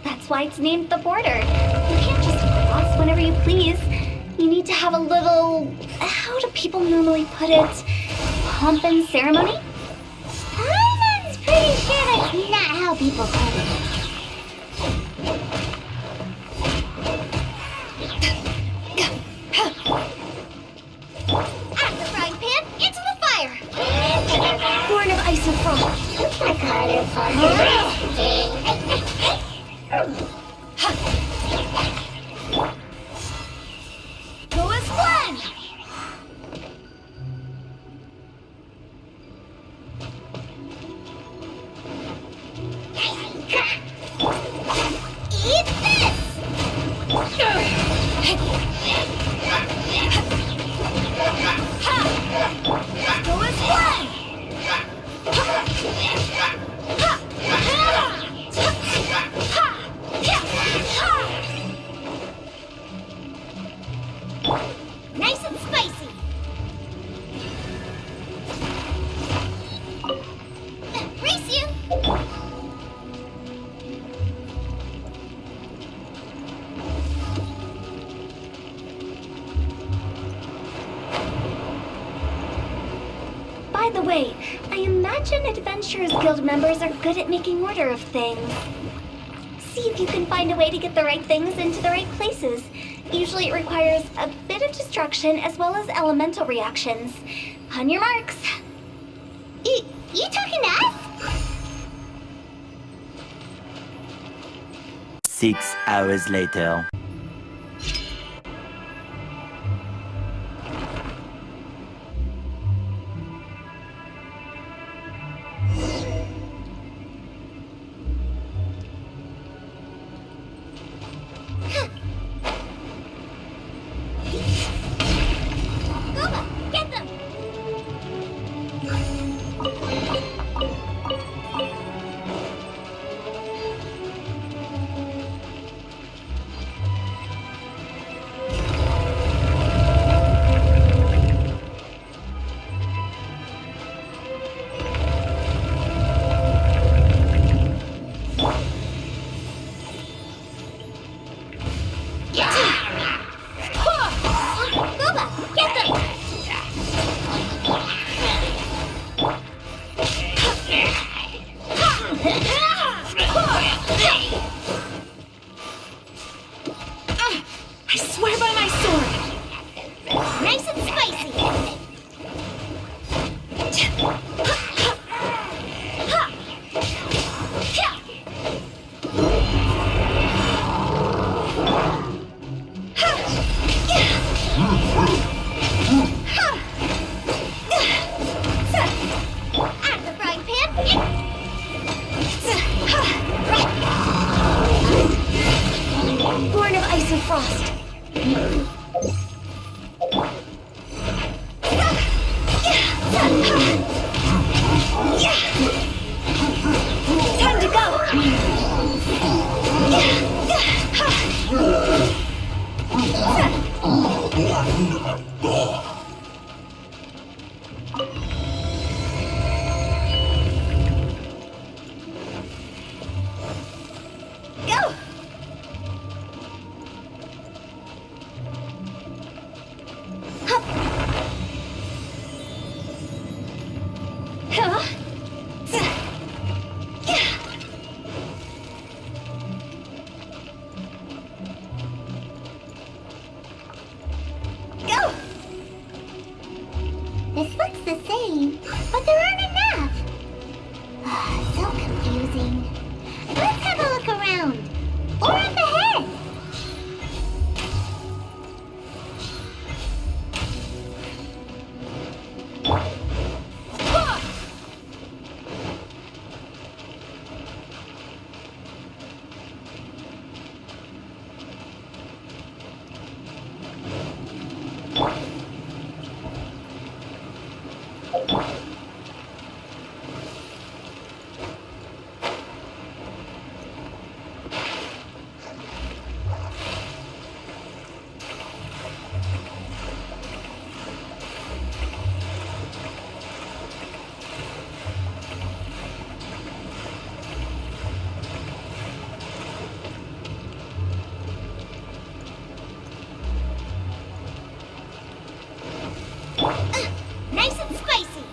That's why it's named the border. You can't just cross whenever you please. You need to have a little, how do people normally put it, pomp and ceremony? Paimon's pretty sure that's not how people put it. At the frying pan, into the fire! Born of ice and frost. I got it for Go as planned! Eat this! Go as planned! Nice and spicy. Race you. By the way, I imagine Adventurers Guild members are good at making order of things. See if you can find a way to get the right things into the right places. Usually it requires a bit of destruction as well as elemental reactions. On your marks. You talking to us? 6 hours later. Get them! I swear by my sword! Nice and spicy. Go! Hup. Huh? Yeah. Go! This looks the same, but there aren't enough. So confusing. Let's have a look around. Or up ahead. Nice and spicy.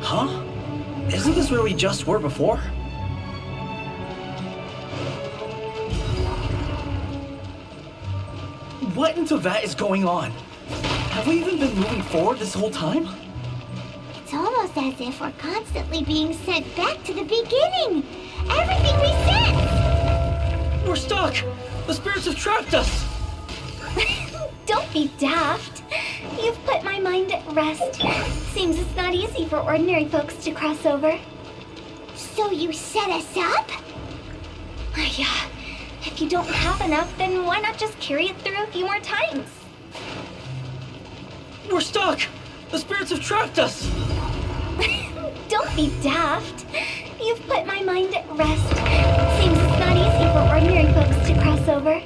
Huh? Isn't this where we just were before? What in Teyvat is going on? Have we even been moving forward this whole time? It's almost as if we're constantly being sent back to the beginning. Everything resets. We're stuck! The spirits have trapped us! Don't be daft. You've put my mind at rest. Seems it's not easy for ordinary folks to cross over. So you set us up? Yeah. If you don't have enough, then why not just carry it through a few more times? We're stuck! The spirits have trapped us! Don't be daft. You've put my mind at rest. Seems it's not easy for ordinary folks to cross over.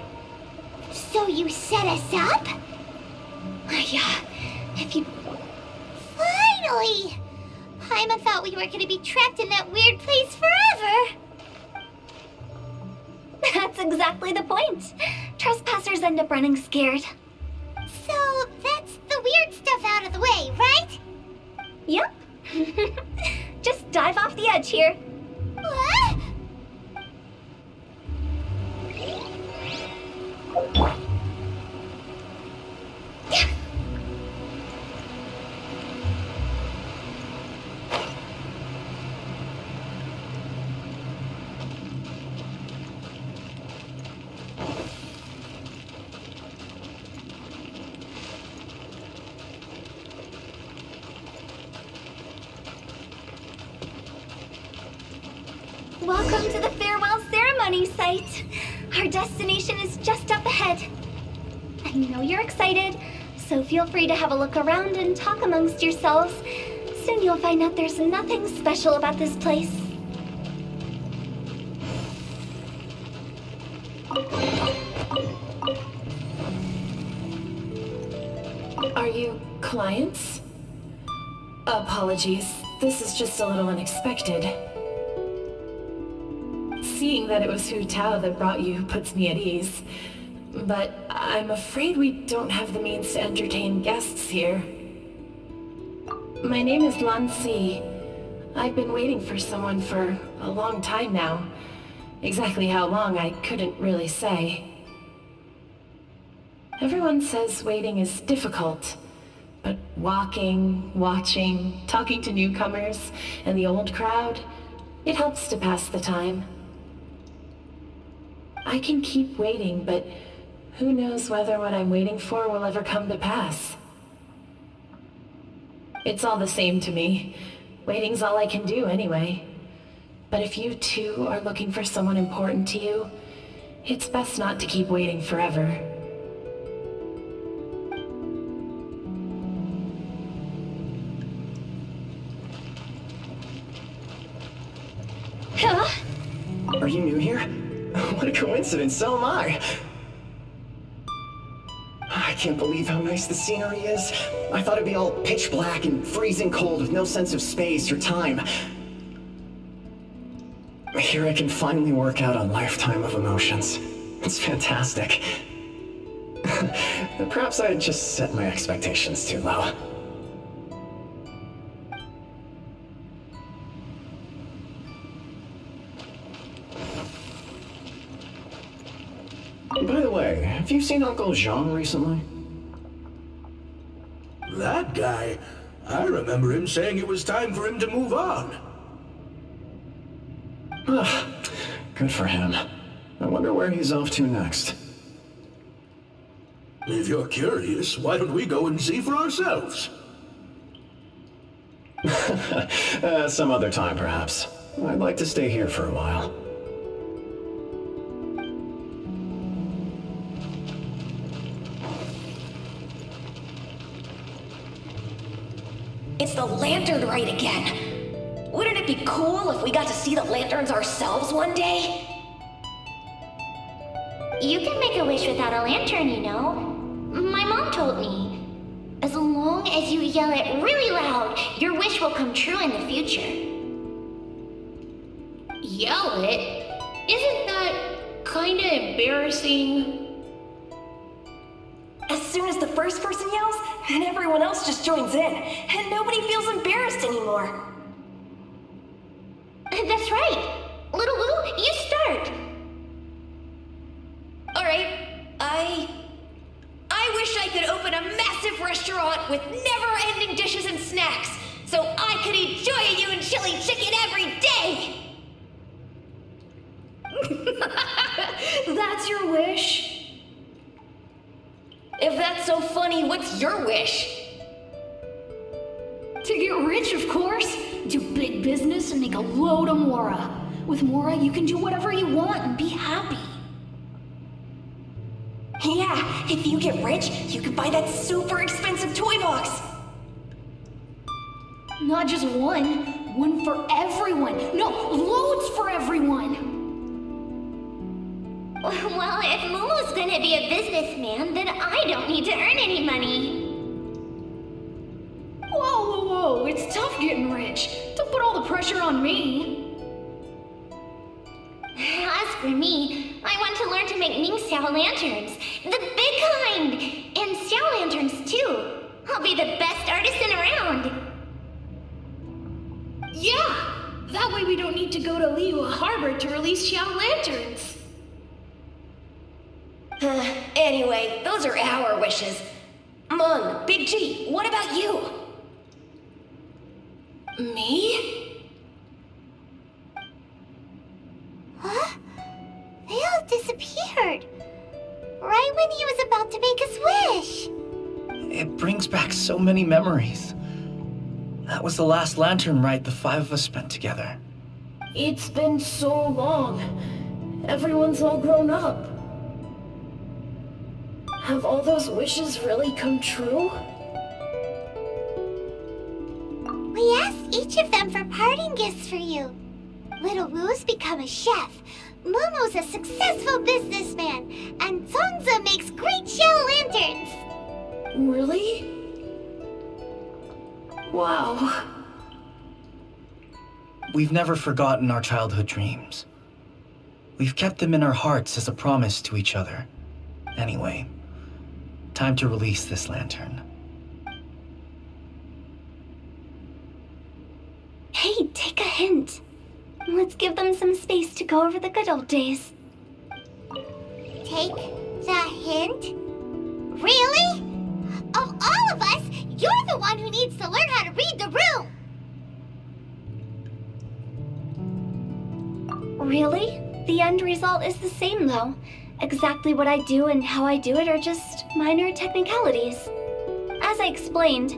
So you set us up? Yeah. If you... Finally! Paimon thought we were going to be trapped in that weird place forever. That's exactly the point. Trespassers end up running scared. So that's the weird stuff out of the way, right? Yep. Just dive off the edge here. What? Welcome to the farewell ceremony site. Our destination is just up ahead. I know you're excited, so feel free to have a look around and talk amongst yourselves. Soon you'll find out there's nothing special about this place. Are you clients? Apologies, this is just a little unexpected. Seeing that it was Hu Tao that brought you puts me at ease. But I'm afraid we don't have the means to entertain guests here. My name is Lan Si. I've been waiting for someone for a long time now. Exactly how long, I couldn't really say. Everyone says waiting is difficult, but walking, watching, talking to newcomers, and the old crowd, It helps to pass the time. I can keep waiting, but who knows whether what I'm waiting for will ever come to pass. It's all the same to me. Waiting's all I can do anyway. But if you too are looking for someone important to you, it's best not to keep waiting forever. Are you new here? What a coincidence, so am I. I can't believe how nice the scenery is. I thought it'd be all pitch black and freezing cold with no sense of space or time. Here I can finally work out a lifetime of emotions. It's fantastic. Perhaps I just set my expectations too low. By the way, have you seen Uncle Jean recently? That guy? I remember him saying it was time for him to move on. Good for him. I wonder where he's off to next. If you're curious, why don't we go and see for ourselves? Some other time, perhaps. I'd like to stay here for a while. It's the lantern rite again. Wouldn't it be cool if we got to see the lanterns ourselves one day? You can make a wish without a lantern, you know. My mom told me. As long as you yell it really loud, your wish will come true in the future. Yell it? Isn't that kinda embarrassing? As soon as the first person yells, and everyone else just joins in, and nobody feels embarrassed anymore. That's right. Little Lou, you start. Alright, I wish I could open a massive restaurant with never-ending dishes and snacks, so I could enjoy you and chili chicken every day! That's your wish? If that's so funny, what's your wish? To get rich, of course. Do big business and make a load of Mora. With Mora, you can do whatever you want and be happy. Yeah, if you get rich, you can buy that super expensive toy box. Not just one. One for everyone. No, loads for everyone. Well, if Momo's gonna be a businessman, then I don't need to earn any money. Whoa. It's tough getting rich. Don't put all the pressure on me. As for me, I want to learn to make Ming Xiao lanterns. The big kind! And Xiao lanterns, too. I'll be the best artisan around. Yeah! That way we don't need to go to Liyue Harbor to release Xiao lanterns. Anyway, those are our wishes. Mung, Big G, what about you? Me? Huh? They all disappeared. Right when he was about to make his wish. It brings back so many memories. That was the last lantern ride the five of us spent together. It's been so long. Everyone's all grown up. Have all those wishes really come true? We asked each of them for parting gifts for you. Little Wu's become a chef. Momo's a successful businessman. And Zongza makes great shell lanterns. Really? Wow. We've never forgotten our childhood dreams. We've kept them in our hearts as a promise to each other. Anyway, time to release this lantern. Hey, take a hint. Let's give them some space to go over the good old days. Take the hint? Really? Of all of us, you're the one who needs to learn how to read the room. Really? The end result is the same, though. Exactly what I do and how I do it are just minor technicalities. As I explained,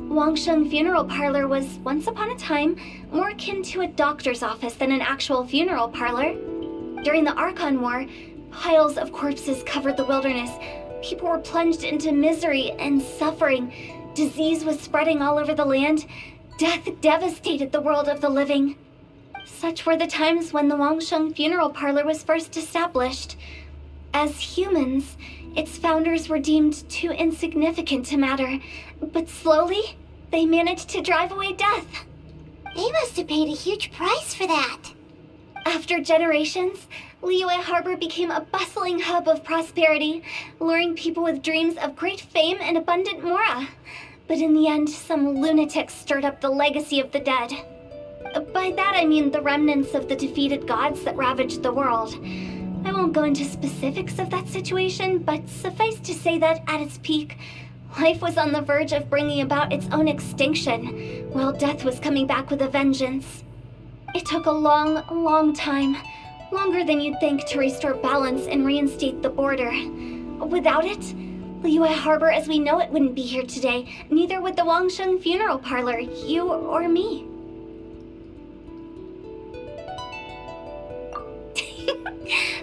Wangsheng Funeral Parlor was, once upon a time, more akin to a doctor's office than an actual funeral parlor. During the Archon War, piles of corpses covered the wilderness. People were plunged into misery and suffering. Disease was spreading all over the land. Death devastated the world of the living. Such were the times when the Wangsheng Funeral Parlor was first established. As humans, its founders were deemed too insignificant to matter, but slowly, they managed to drive away death. They must have paid a huge price for that. After generations, Liyue Harbor became a bustling hub of prosperity, luring people with dreams of great fame and abundant mora. But in the end, some lunatics stirred up the legacy of the dead. By that I mean the remnants of the defeated gods that ravaged the world. I won't go into specifics of that situation, but suffice to say that at its peak, life was on the verge of bringing about its own extinction, while death was coming back with a vengeance. It took a long, long time, longer than you'd think, to restore balance and reinstate the border. Without it, Liyue Harbor as we know it wouldn't be here today, neither would the Wangsheng Funeral Parlor, you or me.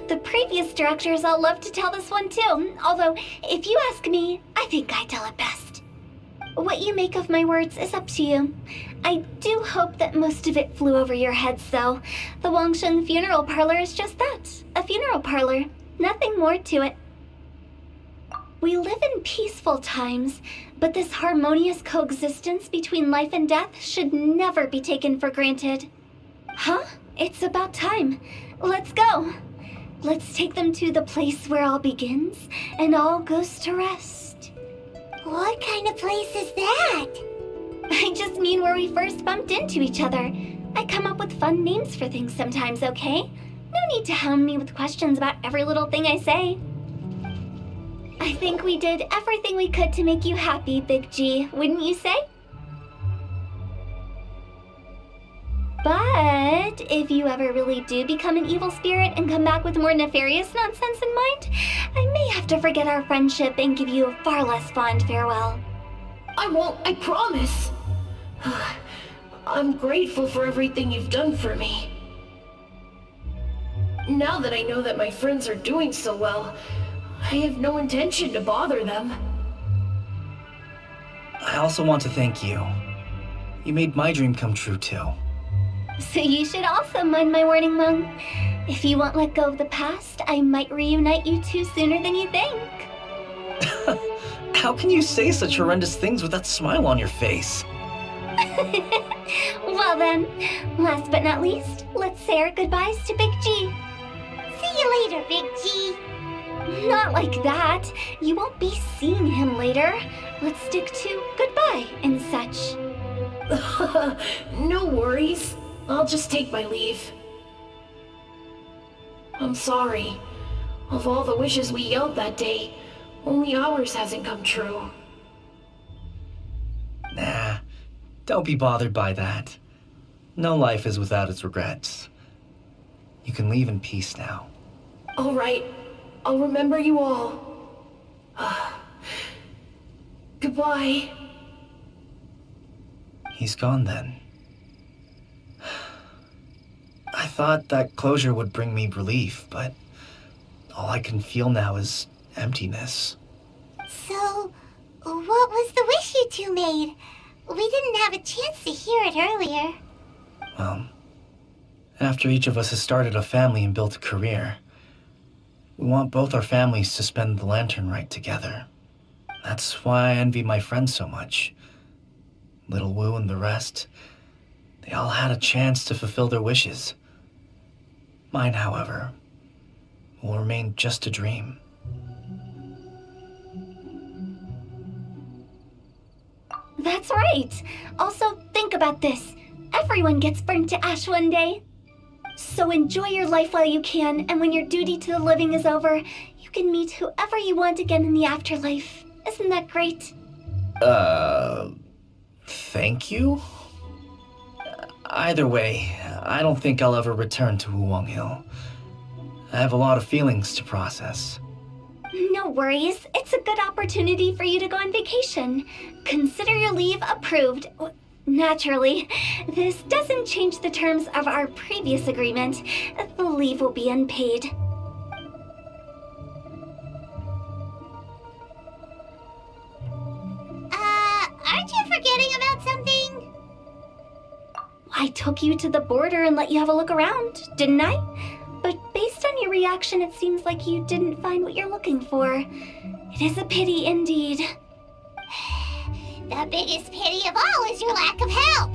The previous directors all love to tell this one too, although, if you ask me, I think I tell it best. What you make of my words is up to you. I do hope that most of it flew over your heads, though. The Wangsheng Funeral Parlor is just that, a funeral parlor. Nothing more to it. We live in peaceful times, but this harmonious coexistence between life and death should never be taken for granted. Huh? It's about time. Let's go. Let's take them to the place where all begins and all goes to rest. What kind of place is that? I just mean where we first bumped into each other. I come up with fun names for things sometimes, okay? No need to hound me with questions about every little thing I say. I think we did everything we could to make you happy, Big G, wouldn't you say? But if you ever really do become an evil spirit and come back with more nefarious nonsense in mind, I may have to forget our friendship and give you a far less fond farewell. I won't, I promise. I'm grateful for everything you've done for me. Now that I know that my friends are doing so well, I have no intention to bother them. I also want to thank you. You made my dream come true, too. So you should also mind my warning, Mung. If you won't let go of the past, I might reunite you two sooner than you think. How can you say such horrendous things with that smile on your face? Well then, last but not least, let's say our goodbyes to Big G. See you later, Big G. Not like that. You won't be seeing him later. Let's stick to goodbye and such. No worries. I'll just take my leave. I'm sorry. Of all the wishes we yelled that day, only ours hasn't come true. Nah, don't be bothered by that. No life is without its regrets. You can leave in peace now. All right. I'll remember you all. Goodbye. He's gone then. I thought that closure would bring me relief, but all I can feel now is emptiness. So, what was the wish you two made? We didn't have a chance to hear it earlier. Well, after each of us has started a family and built a career, we want both our families to spend the Lantern Rite together. That's why I envy my friends so much. Little Wu and the rest, they all had a chance to fulfill their wishes. Mine, however, will remain just a dream. That's right. Also, think about this. Everyone gets burnt to ash one day. So enjoy your life while you can, and when your duty to the living is over, you can meet whoever you want again in the afterlife. Isn't that great? Thank you? Either way, I don't think I'll ever return to Wuwang Hill. I have a lot of feelings to process. No worries. It's a good opportunity for you to go on vacation. Consider your leave approved. Naturally, this doesn't change the terms of our previous agreement. The leave will be unpaid. Aren't you forgetting about something? I took you to the border and let you have a look around, didn't I? But based on your reaction, it seems like you didn't find what you're looking for. It is a pity indeed. The biggest pity of all is your lack of help.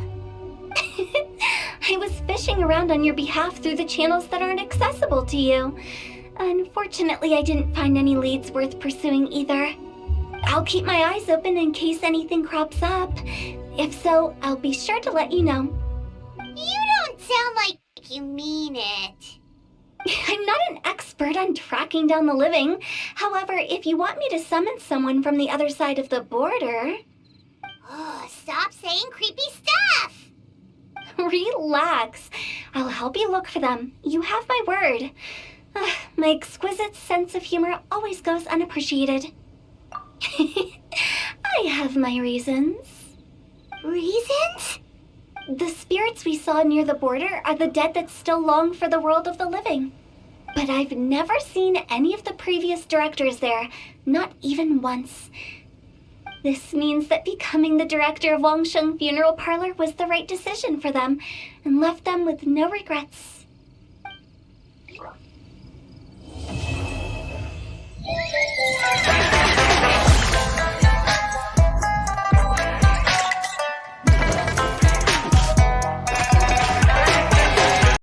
I was fishing around on your behalf through the channels that aren't accessible to you. Unfortunately, I didn't find any leads worth pursuing either. I'll keep my eyes open in case anything crops up. If so, I'll be sure to let you know. You don't sound like you mean it. I'm not an expert on tracking down the living. However, if you want me to summon someone from the other side of the border... Oh, stop saying creepy stuff! Relax. I'll help you look for them. You have my word. My exquisite sense of humor always goes unappreciated. I have my reasons. Reasons? The spirits we saw near the border are the dead that still long for the world of the living. But I've never seen any of the previous directors there, not even once. This means that becoming the director of Wangsheng Funeral Parlor was the right decision for them, and left them with no regrets.